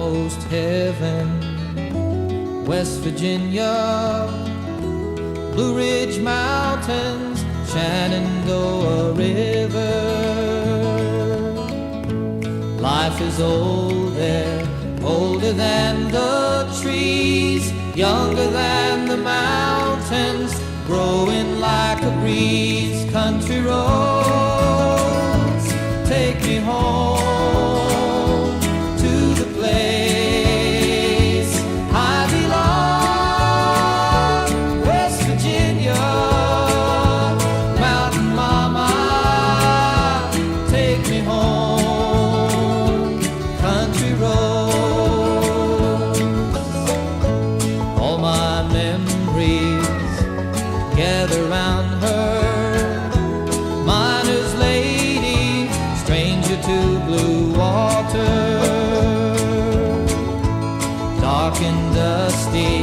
almost heaven. West Virginia, Blue Ridge Mountains, Shenandoah River. Life is old there, older than the trees, younger than the mountains, growing like a breeze. Country roads, take me home to the place I belong. West Virginia, Mountain Mama, take me home. Country roads, all my memories gather round her. Miner's lady, stranger to blue water. Dark and dusty,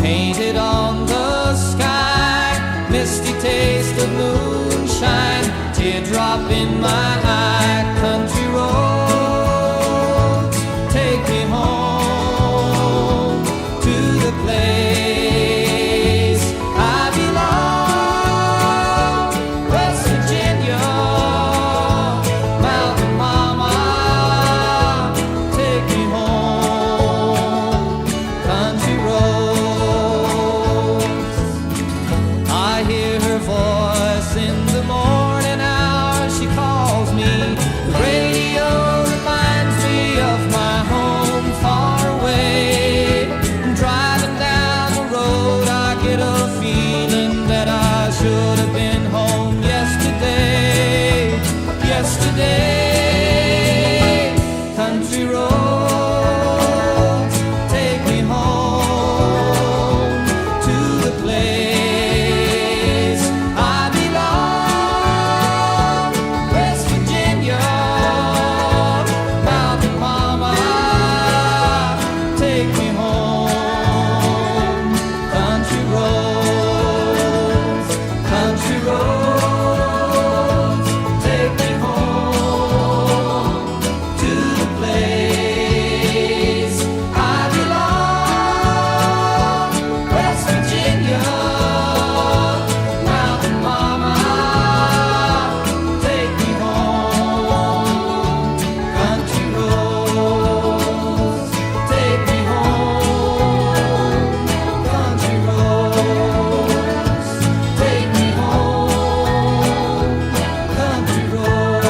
painted on the sky. Misty taste of moonshine, teardrop in my eye. Country roads, take me home to the place I belong. West Virginia, Mountain Mama, take me home. Country roads, I hear her voice in the morning hour. She calls me. The radio reminds me of my home far away. Driving down the road, I get a feeling that I should have been home yesterday. Yesterday, country roads, take me home to the place I belong. West Virginia, Mountain Mama, take me home. Country roads, country roads, take me home to the place I belong. West Virginia, Mountain Mama, take me home. Country roads, take me home. Country roads, take me home. Country roads.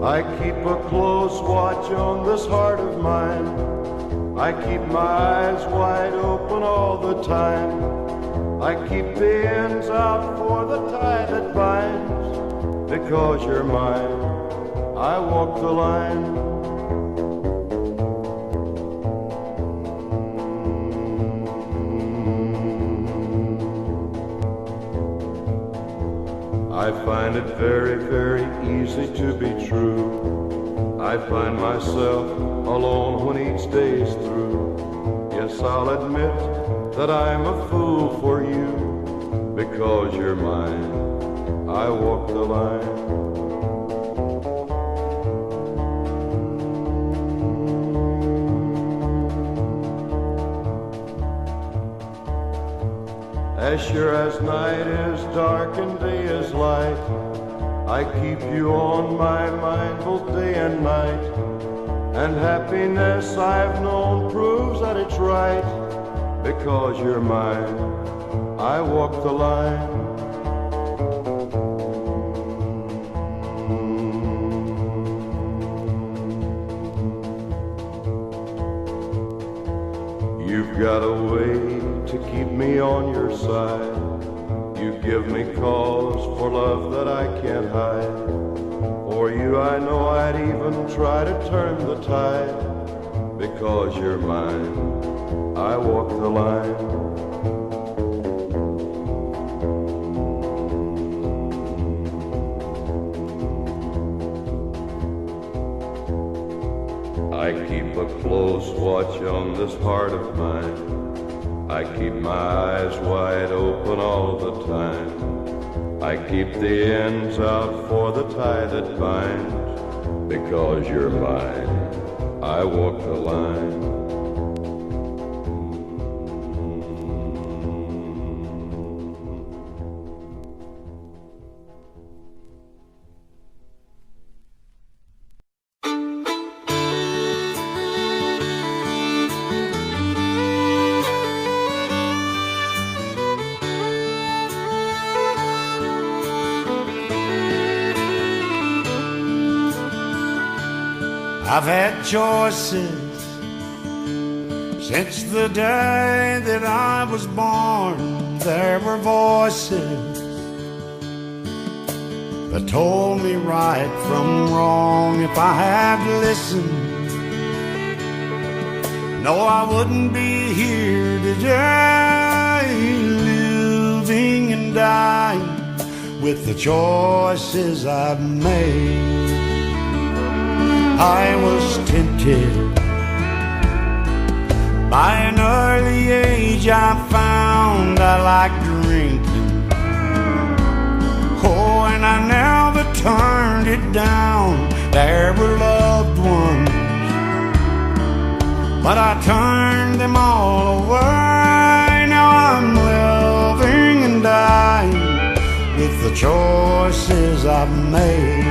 I keep a close watch on this heart of mine. I keep my eyes wide open all the time. I keep the ends out for the tie that binds. Because you're mine, I walk the line. I find it very, very easy to be true. I find myself alone when each day's through. Yes, I'll admit that I'm a fool for you. Because you're mine, I walk the line. As sure as night is dark and day is light, I keep you on my mind both day and night. And happiness I've known proves that it's right. Because you're mine, I walk the line. You've got a way to keep me on your side. You give me cause for love that I can't hide. For you I know I'd even try to turn the tide. Because you're mine, I walk the line. I keep a close watch on this heart of mine. I keep my eyes wide open all the time. I keep the ends out for the tie that binds. Because you're mine, I walk the line. I've had choices since the day that I was born. There were voices that told me right from wrong. If I had listened, no, I wouldn't be here today, living and dying with the choices I've made. I was tempted by an early age. I found I liked drinking. Oh, and I never turned it down. There were loved ones, but I turned them all away. Now I'm living and dying with the choices I've made.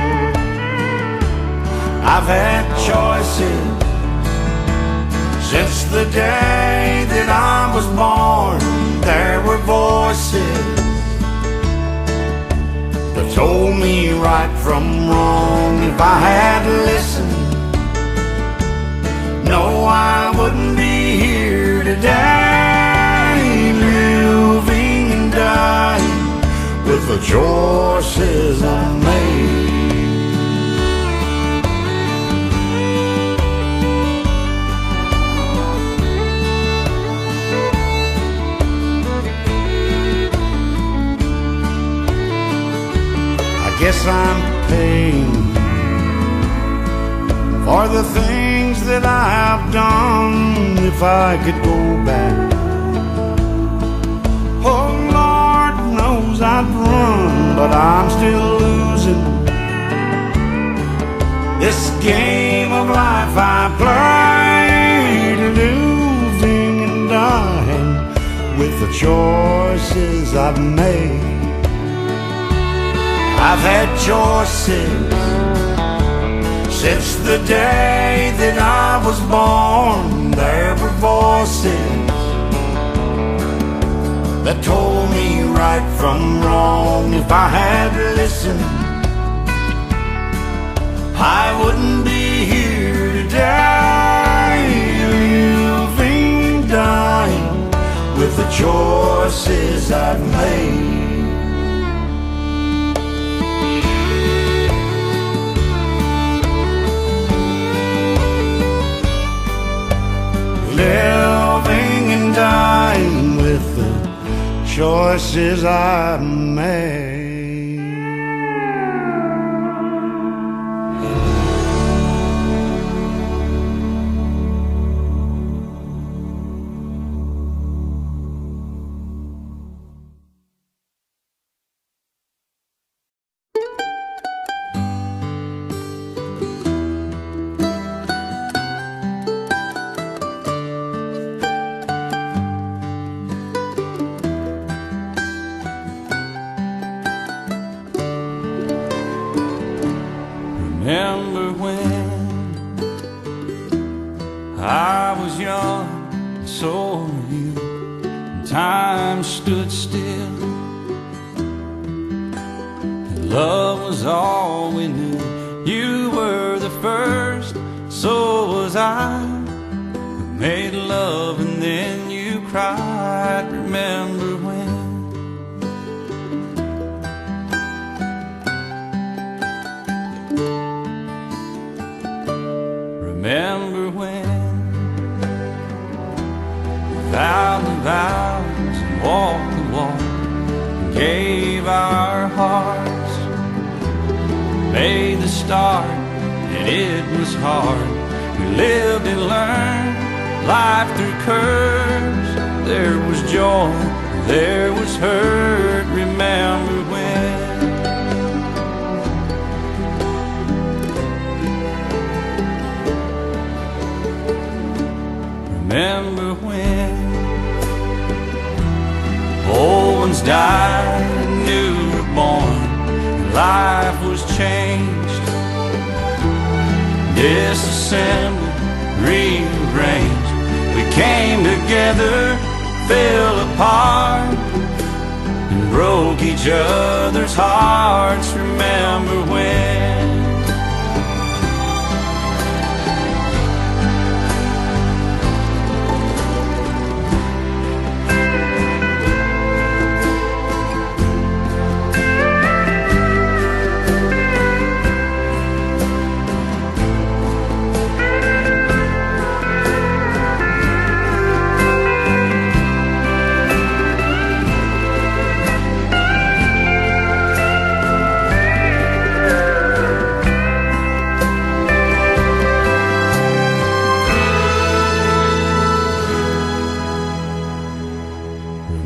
I've had choices since the day that I was born. There were voices that told me right from wrong. If I had listened, no, I wouldn't be here today, living and dying with the choices I made. Guess I'm paying for the things that I've done. If I could go back, oh Lord knows I'd run, but I'm still losing this game of life I play, living and dying with the choices I've made. I've had choices since the day that I was born. There were voices that told me right from wrong. If I had listened, I wouldn't be here today, living and dying with the choices I've made. Living and dying with the choices I made. Remember when I was young, and so were you, and time stood still, and love was all we knew. You were the first, so was I. We made love and then you cried. Remember when? Remember when we vowed the vows and walked the walk and gave our hearts, made the start, and it was hard. We lived and learned life through curves. There was joy, there was hurt. Remember when? Remember when old ones died, new were born, life was changed, disassembled, rearranged. We came together, fell apart, and broke each other's hearts. Remember when?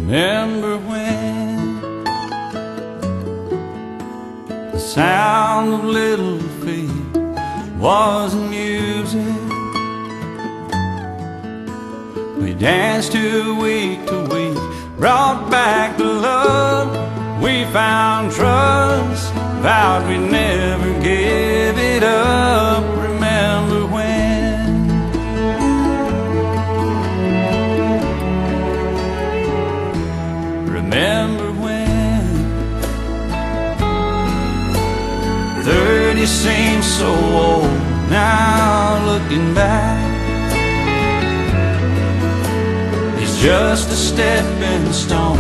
Remember when the sound of little feet was music? We danced to week, brought back the love. We found trust, vowed we'd never give it up. Remember when? Remember when 30 seems so old now, looking back. It's just a stepping stone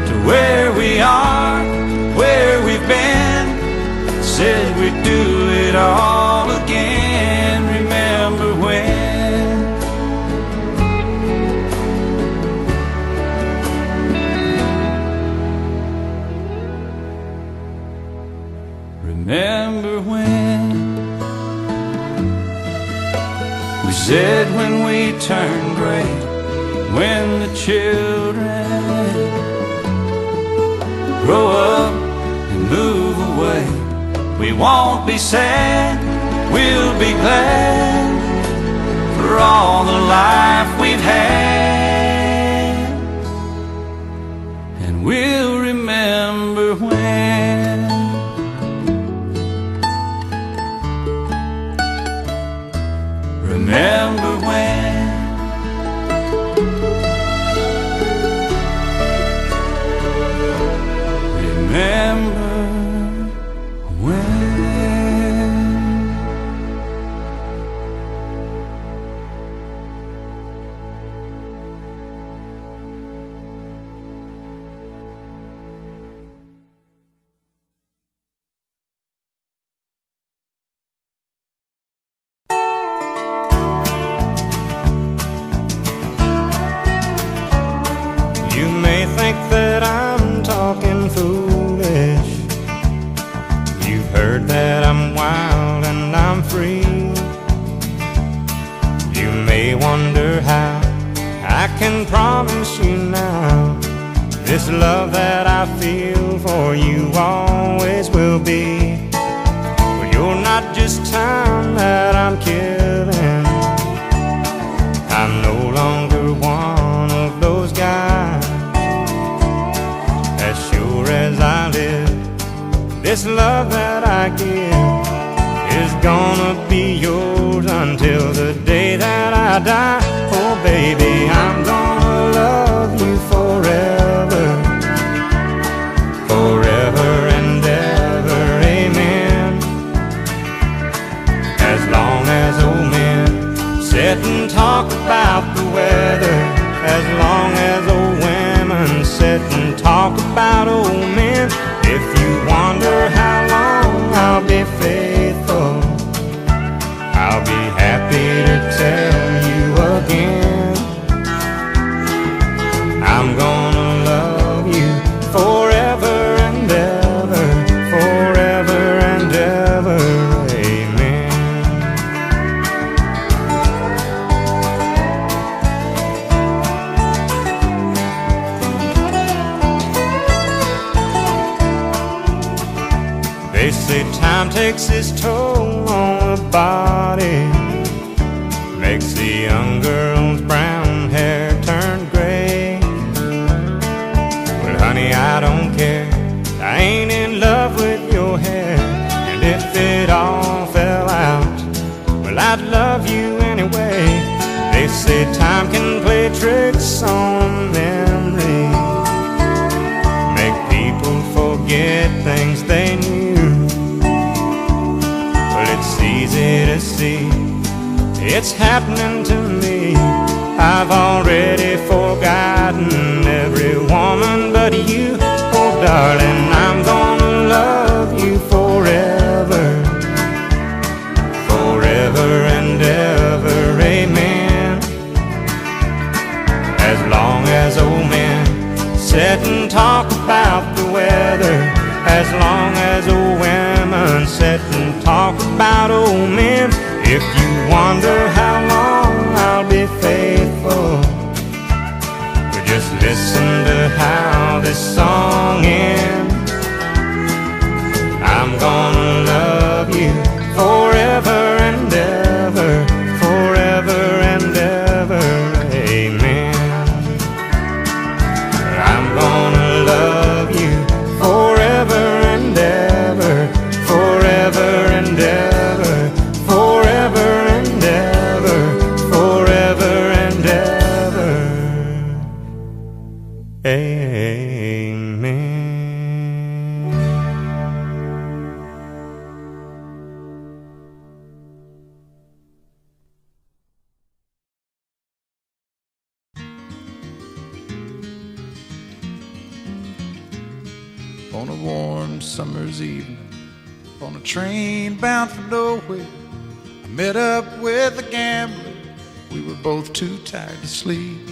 to where we are, where we've been. Said we'd do it all again. Remember when? Remember when we said when we turn gray, when the children grow up and move away, we won't be sad, we'll be glad for all the life we've had. And we'll remember when. Remember when? Remember when? You may think that I'm talking foolish. You've heard that I'm wild and I'm free. You may wonder how I can promise you now this love that I feel for you always will be. For you're not just time that I'm killing. I'm no longer one of those guys. As sure as I live, this love that I give is gonna be yours until the day that I die. Oh baby, I'm gonna love you forever, forever and ever, amen. As long as old men sit and talk about the weather, as long as old women sit and talk about old men. If you wonder how long I'll be faithful, I'll be happy to time takes its toll on the body, makes the young girl's brown hair turn gray. Well, honey, I don't care, I ain't in love with your hair. And if it all fell out, well, I'd love you anyway. They say time can play tricks on memory, make people forget things they knew. Well, it's easy to see, it's happening to me. I've already forgotten every woman but you. Oh, darling, I'm gonna love you forever, forever and ever, amen. As long as old men sit and talk about the weather, as long as old women sit and talk about old men. If you wonder how long I'll be faithful, well, just listen to how this song ends. I'm gonna love you forever and ever, forever and ever, amen. I'm gonna love you forever and ever, forever and ever, forever and ever, forever and ever, amen. On a warm summer's evening, on a train bound for nowhere, I met up with a gambler. We were both too tired to sleep,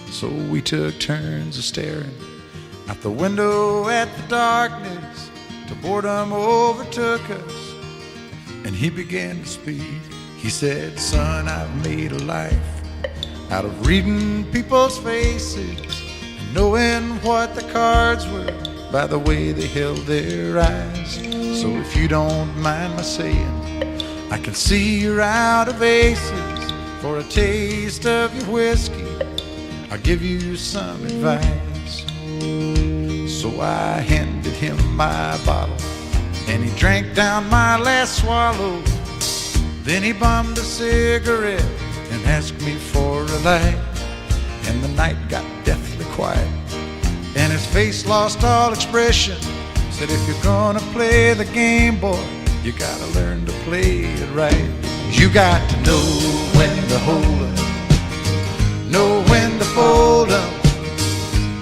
so we took turns of staring out the window at the darkness till boredom overtook us, and he began to speak. He said, son, I've made a life out of reading people's faces and knowing what the cards were by the way they held their eyes. So if you don't mind my saying, I can see you're out of aces. For a taste of your whiskey, I'll give you some advice. So I handed him my bottle, and he drank down my last swallow. Then he bummed a cigarette and asked me for a light. And the night got deathly quiet, and his face lost all expression. Said, if you're gonna play the game, boy, you gotta learn to play it right. You got to know when to hold up, know when to fold up,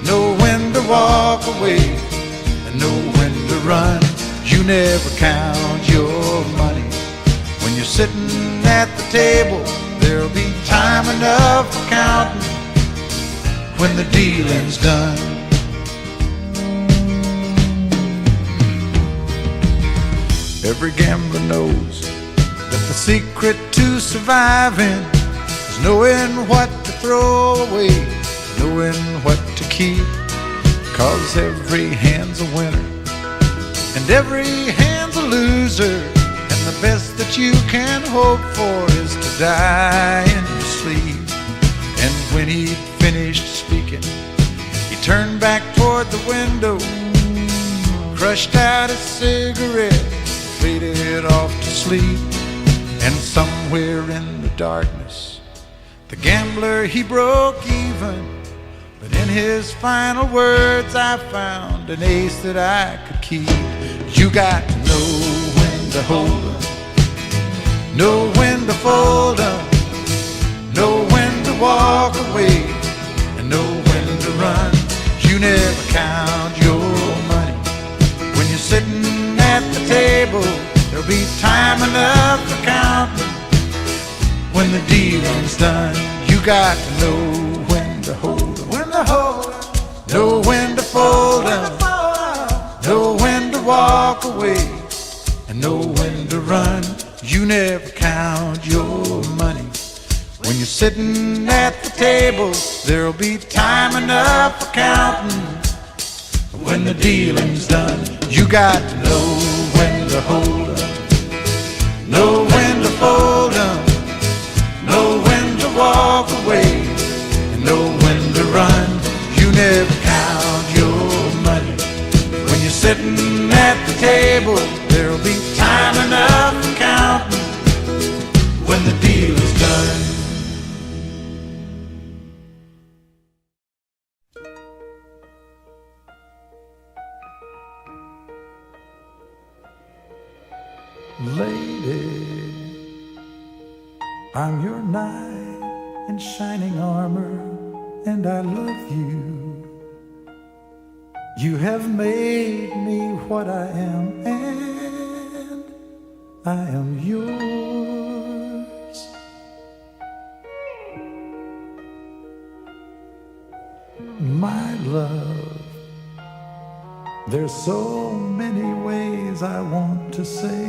know when to walk away, and know when to run. You never count your money when you're sitting at the table. There'll be time enough for counting when the dealing's done. Every gambler knows that the secret to surviving is knowing what to throw away, knowing what to keep. 'Cause every hand's a winner and every hand's a loser, and the best that you can hope for is to die in your sleep. And when he'd finished speaking, he turned back toward the window, crushed out his cigarette, faded off to sleep. And somewhere in the darkness, the gambler, he broke even. But in his final words, I found an ace that I could keep. You got to know when to hold up, know when to fold up, know when to walk away, and know when to run. You never count your money when you're sitting at the table. There'll be time enough for counting when the dealing's done. You got to know when to hold up, when to hold up, know when to fold up, know when to walk away, and know when to run. You never count your money when you're sitting at the table. There'll be time enough for counting when the dealing's done. You got to know when to hold up, know when to fold 'em, know when to walk away, and know when to run. You never count your money when you're sitting at the table. There'll be time enough for counting when the deal is done. Lady, I'm your knight in shining armor, and I love you. You have made me what I am, and I am yours. My love, there's so many ways I want to say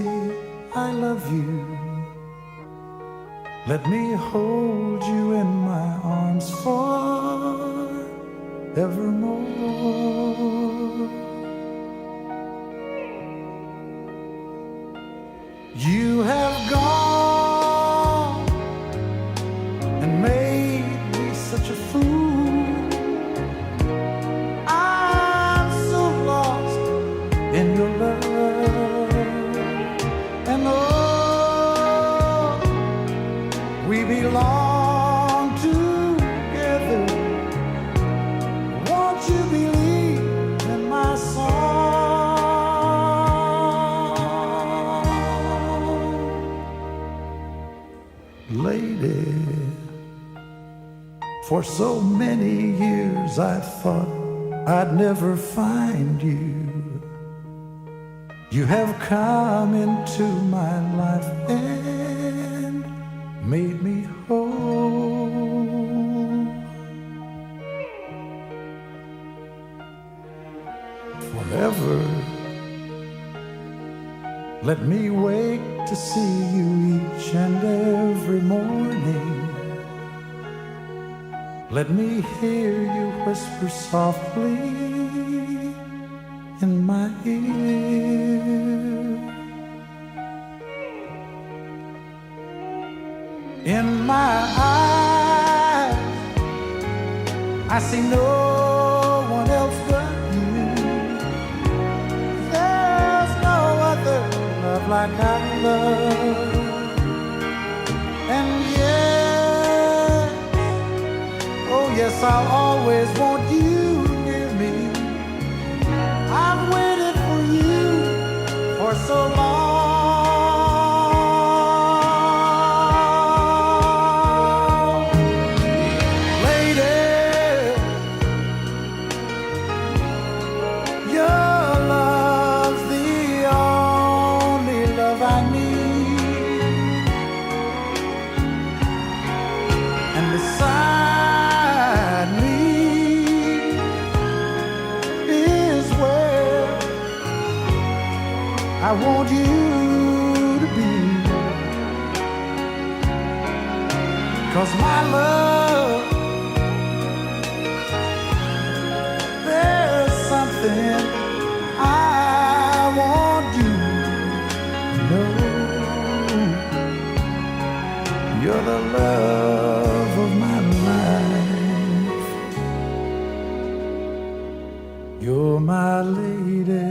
I love you. Let me hold you in my arms forevermore. You have gone and made me such a fool. I'm so lost in your love, and oh, we belong together. Won't you believe in my song? Lady, for so many years I thought I'd never find you. You have come into my life and made me whole. Forever, let me wake to see you each and every morning. Let me hear you whisper softly in my ear. In my eyes, I see no one else but you. There's no other love like I love. And yes, oh yes, I'll always want you near me. I've waited for you for so long. Lady, your love's the only love I need. And beside me is where I want you to be. 'Cause my love, there's something I want you to know. You're the love of my life. You're my lady.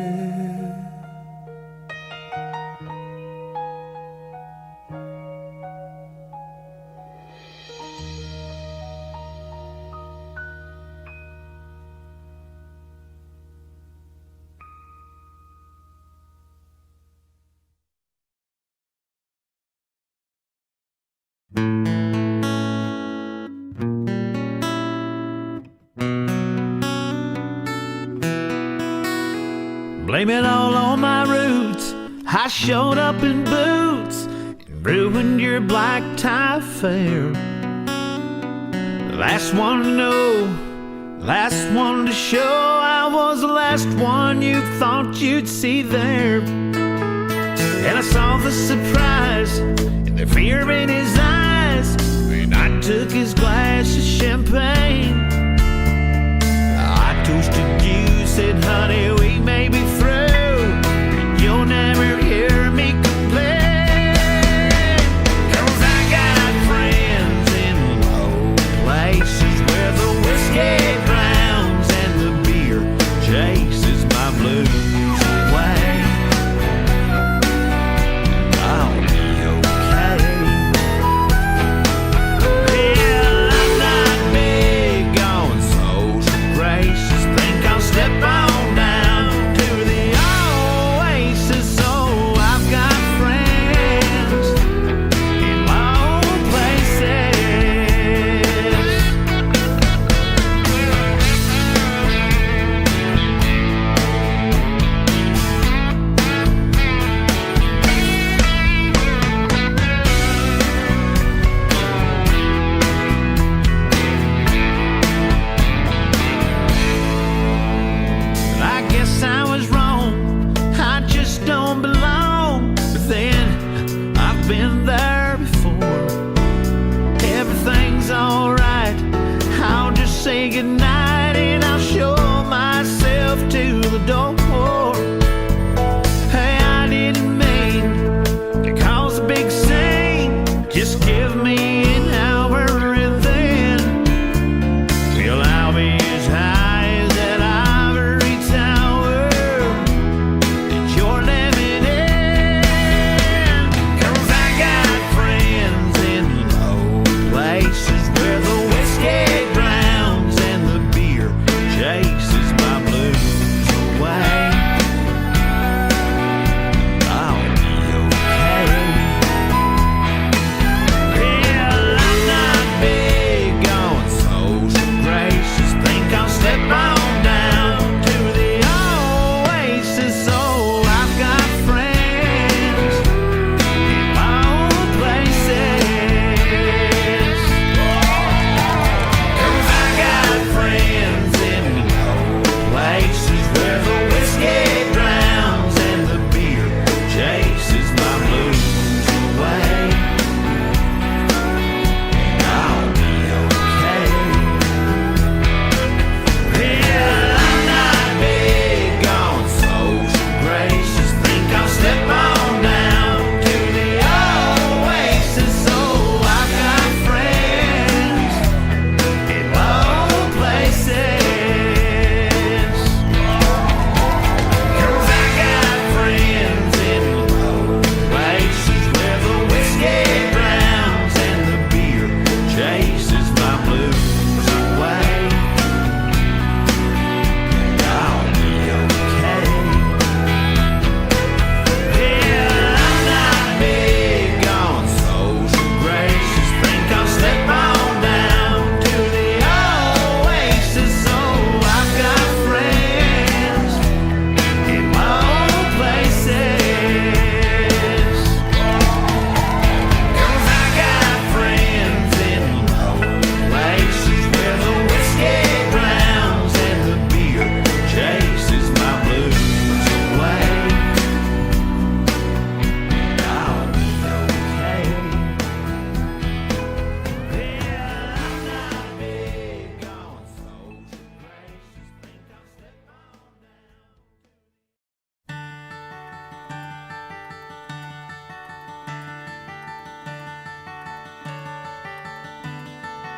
Blame it all on my roots. I showed up in boots and ruined your black tie affair. Last one to know, last one to show. I was the last one you thought you'd see there. And I saw the surprise and the fear in his eyes, and I took his glass of champagne. I toasted you, said, honey, we may be through, and you'll never hear me complain.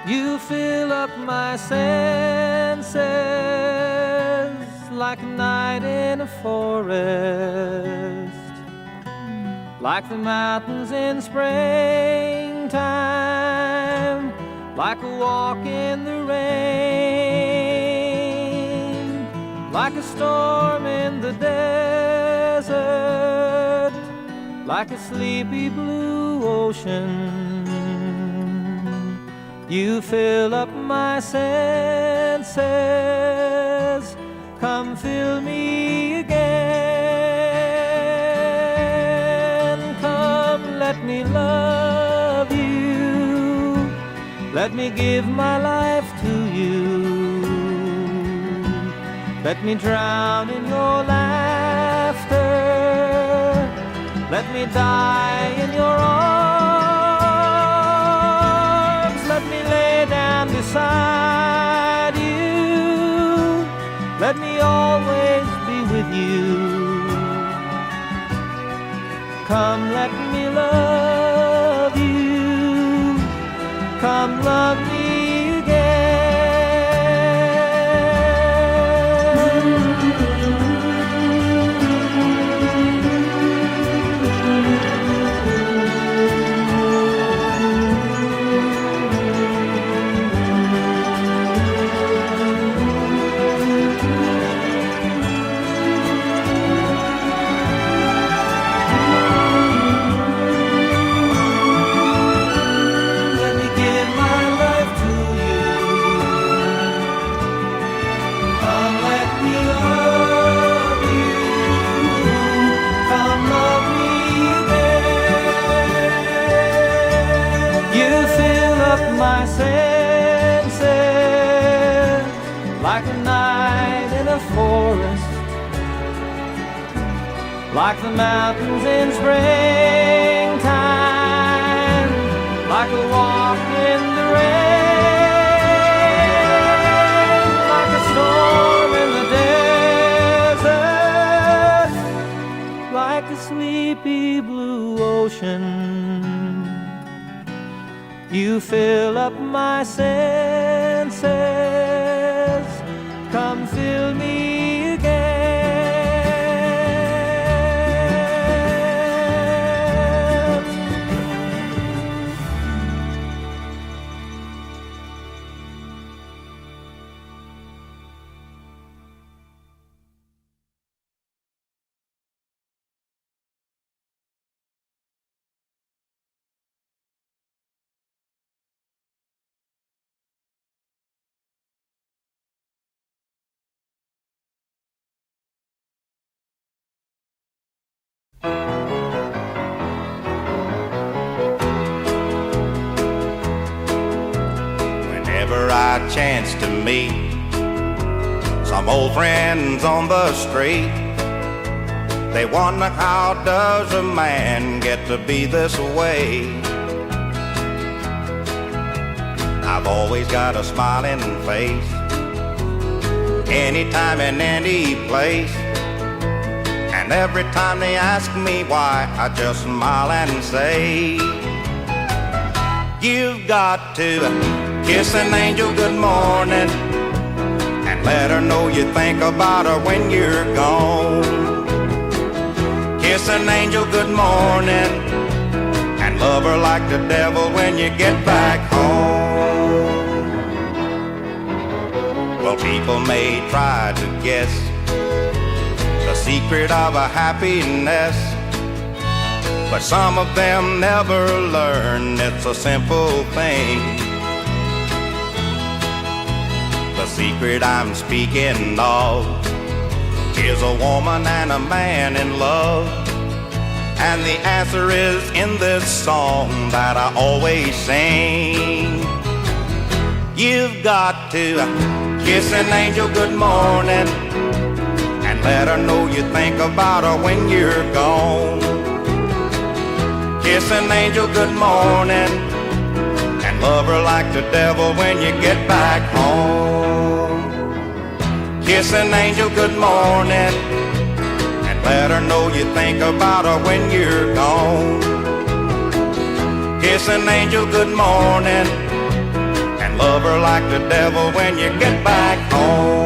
You fill up my senses like a night in a forest, like the mountains in springtime, like a walk in the rain, like a storm in the desert, like a sleepy blue ocean. You fill up my senses, come fill me again. Come, let me love you, let me give my life to you. Let me drown in your laughter, let me die in your arms, let me lay down beside you, let me always be with you. Come, let me love you, come love me again. My senses like a night in a forest, like the mountains in springtime, like a walk in the rain, like a storm in the desert, like a sleepy blue ocean. You fill up my senses, come fill me again. Whenever I chance to meet some old friends on the street, they wonder, how does a man get to be this way? I've always got a smiling face, anytime and any place. And every time they ask me why, I just smile and say, you've got to kiss an angel good morning and let her know you think about her when you're gone. Kiss an angel good morning and love her like the devil when you get back home. Well, people may try to guess the secret of a happiness, but some of them never learn it's a simple thing. The secret I'm speaking of is a woman and a man in love, and the answer is in this song that I always sing. You've got to kiss an angel good morning and let her know you think about her when you're gone. Kiss an angel good morning and love her like the devil when you get back home. Kiss an angel good morning and let her know you think about her when you're gone. Kiss an angel good morning and like the devil when you get back home.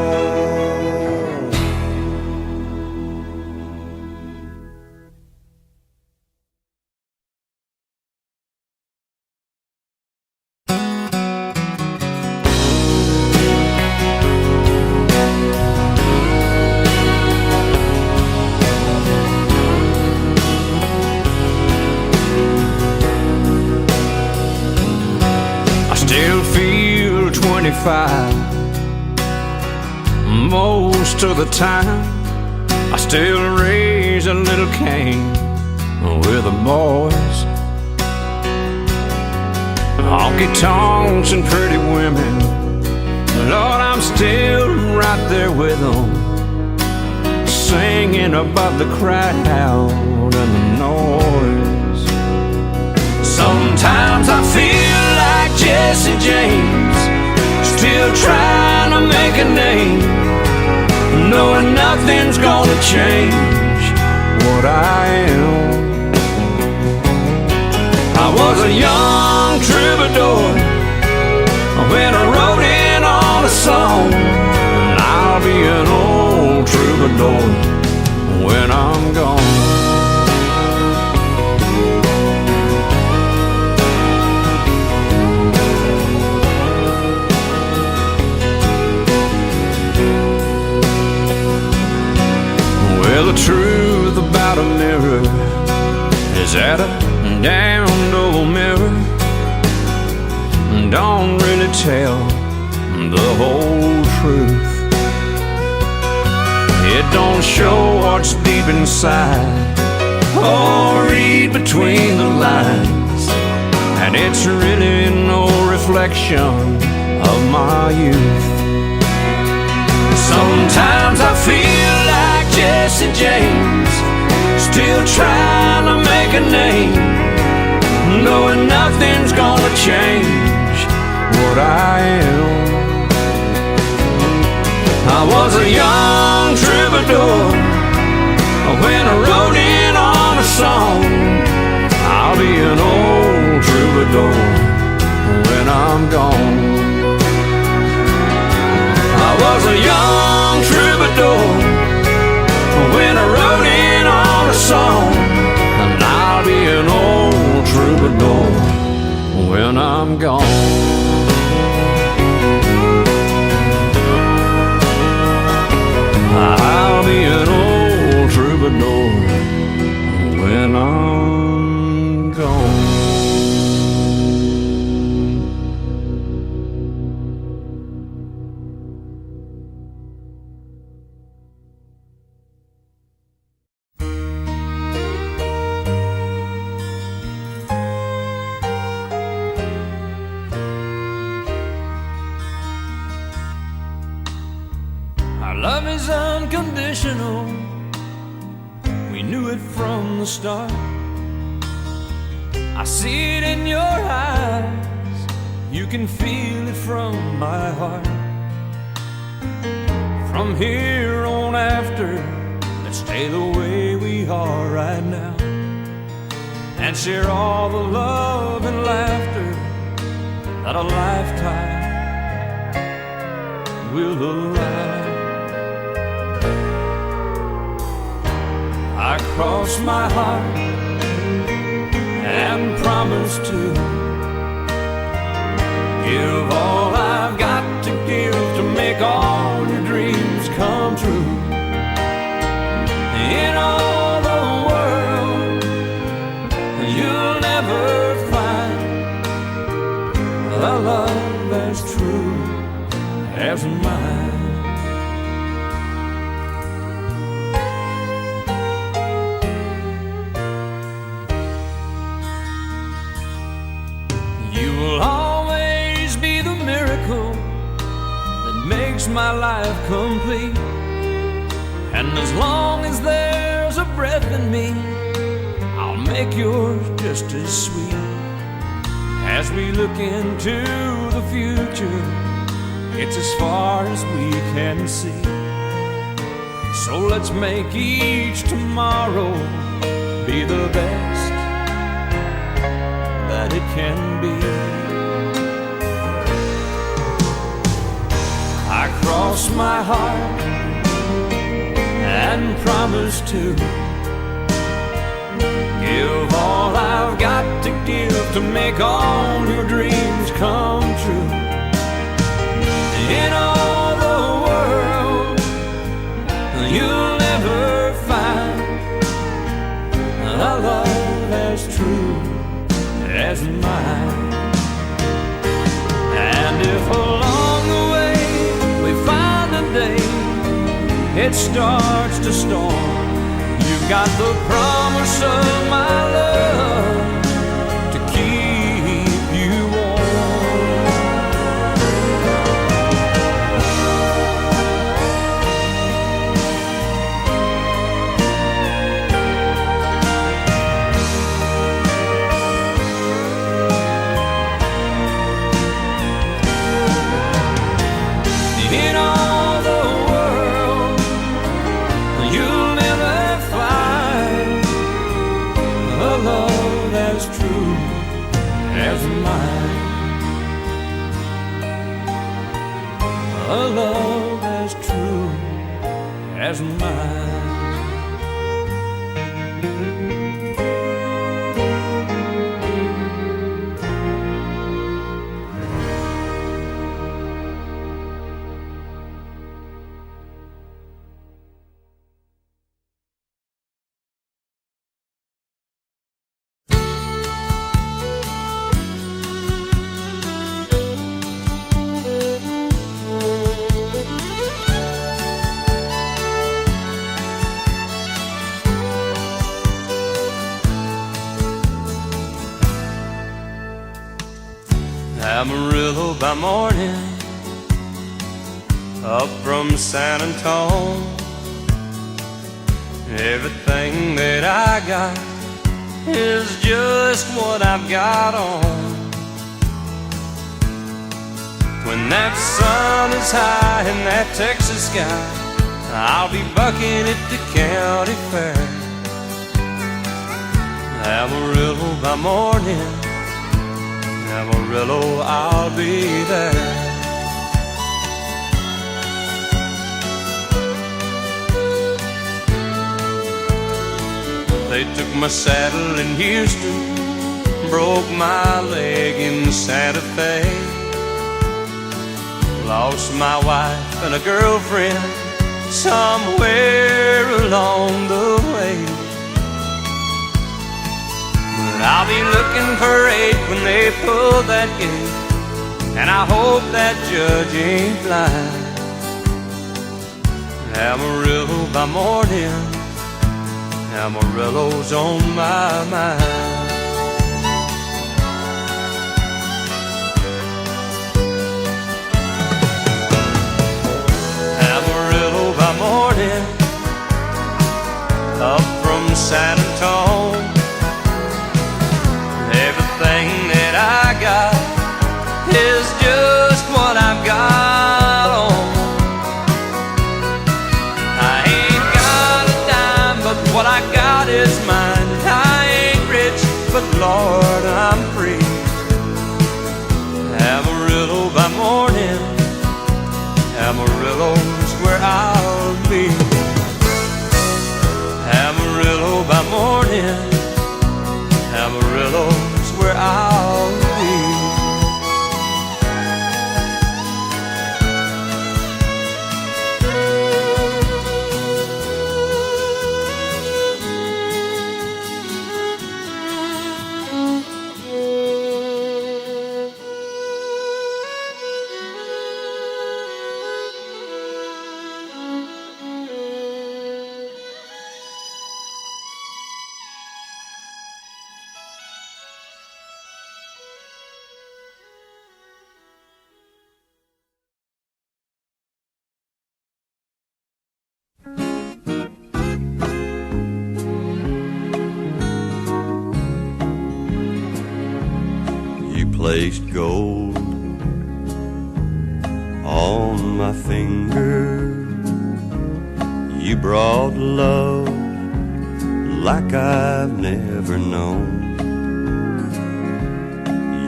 Still feel 25 most of the time. I still raise a little Cain with the boys. Honky tonks and pretty women, Lord, I'm still right there with them, singing above the crowd and the noise. Sometimes I feel like Jesse James, still trying to make a name, knowing nothing's gonna change what I am. I was a young troubadour when I wrote in on a song, and I'll be an old troubadour when I'm gone. Well, the truth about a mirror is that a damned old mirror don't really tell the whole truth. It don't show what's deep inside or read between the lines, and it's really no reflection of my youth. Sometimes I feel like Jesse James, still trying to make a name, knowing nothing's gonna change what I am. I was a young troubadour when I wrote in on a song. I'll be an old troubadour when I'm gone. I was a young troubadour when I wrote in on a song, and I'll be an old troubadour when I'm gone. I'll be an old troubadour when I'm gone. Love is unconditional, we knew it from the start. I see it in your eyes, you can feel it from my heart. From here on after, let's stay the way we are right now, and share all the love and laughter that a lifetime will allow. I cross my heart and promise to give all I've got to give to make all your dreams come true. In all the world, you'll never find a love as true as mine. My life complete, and as long as there's a breath in me, I'll make yours just as sweet. As we look into the future, it's as far as we can see. So let's make each tomorrow be the best that it can be. cross my heart and promise to give all I've got to give to make all your dreams come true. In all the world, you'll never find a love as true as mine. And if along the way we find a day it starts to storm, you've got the promise of my love to keep you warm. In all the world, you'll never find a love as true as mine. A love as true as mine. Amarillo by morning, up from San Antone. Everything that I got is just what I've got on. When that sun is high in that Texas sky, I'll be bucking at the county fair. Amarillo by morning, Amarillo, I'll be there. They took my saddle in Houston, broke my leg in Santa Fe, lost my wife and a girlfriend somewhere along the way. I'll be looking for 8 when they pull that gate, and I hope that judge ain't blind. Amarillo by morning, Amarillo's on my mind. Amarillo by morning, up from San Antone. Everything that I got is just what I've got on. I ain't got a dime, but what I got is mine. I ain't rich, but Lord, I'm free. Amarillo by morning, Amarillo's where I'll be. Amarillo by morning, Amarillo's where I'll be. Placed gold on my finger. You brought love like I've never known.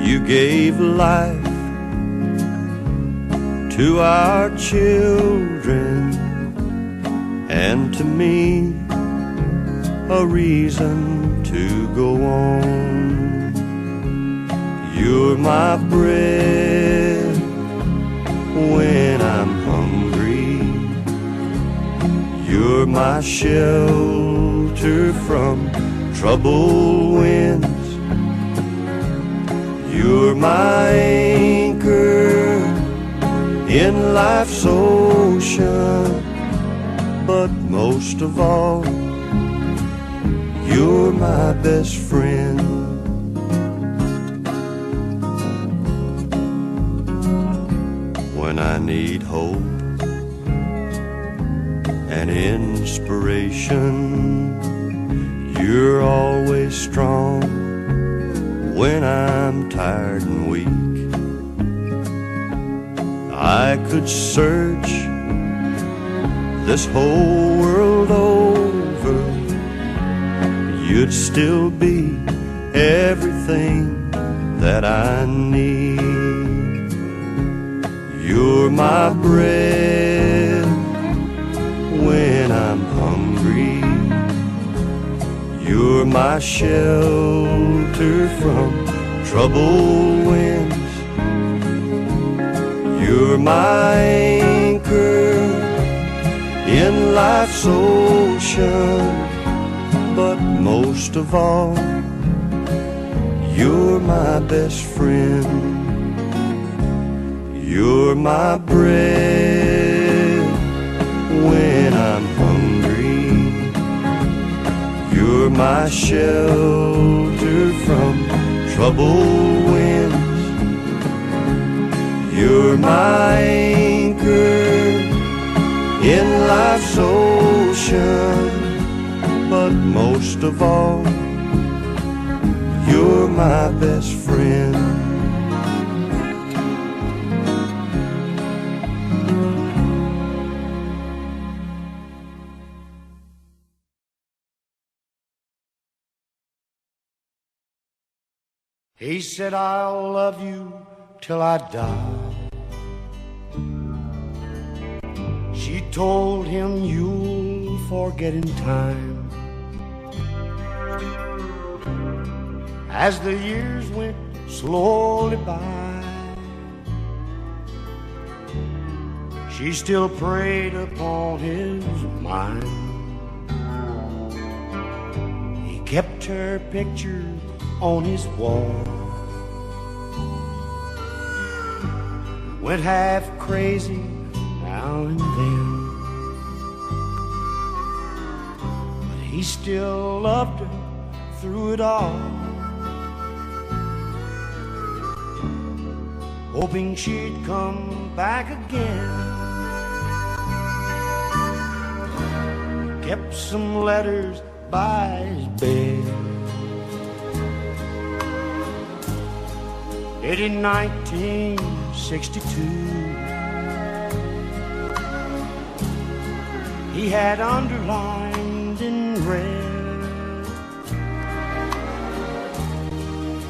You gave life to our children, and to me a reason to go on. You're my bread when I'm hungry. You're my shelter from troubled winds. You're my anchor in life's ocean. But most of all, you're my best friend. When I need hope and inspiration, you're always strong when I'm tired and weak. I could search this whole world over, you'd still be everything that I need. You're my bread when I'm hungry. You're my shelter from troubled winds. You're my anchor in life's ocean. But most of all, you're my best friend. You're my bread when I'm hungry. You're my shelter from troubled winds. You're my anchor in life's ocean. But most of all, you're my best friend. He said, I'll love you till I die. She told him, you'll forget in time. As the years went slowly by, she still preyed upon his mind. He kept her picture on his wall, went half crazy now and then, but he still loved her through it all, hoping she'd come back again. Kept some letters by his bed, dated in 1962. He had underlined in red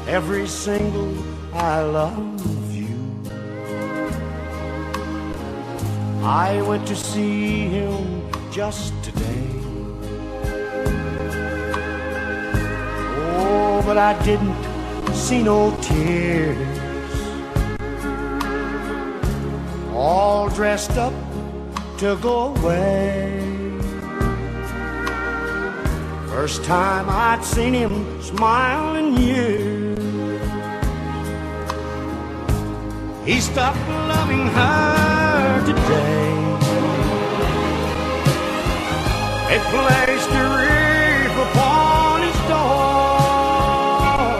every single I love you. I went to see him just today. Oh, but I didn't see no tears. All dressed up to go away. First time I'd seen him smile in years. He stopped loving her today. They placed a wreath upon his door,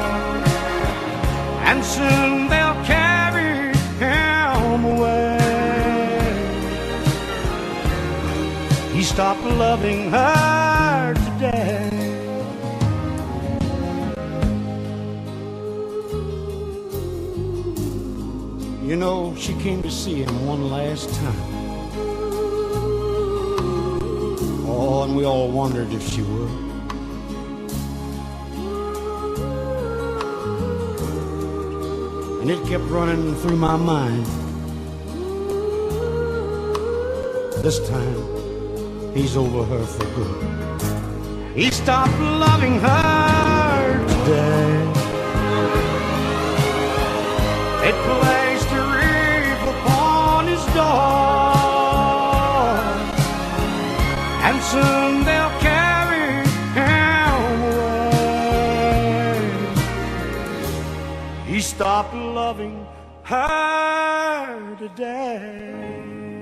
and soon they'll carry him away. He stopped loving her today. You know, she came to see him one last time. Oh, and we all wondered if she would. And it kept running through my mind. This time, he's over her for good. He stopped loving her today. It placed a reef upon his door, and soon they'll carry him away. He stopped loving her today.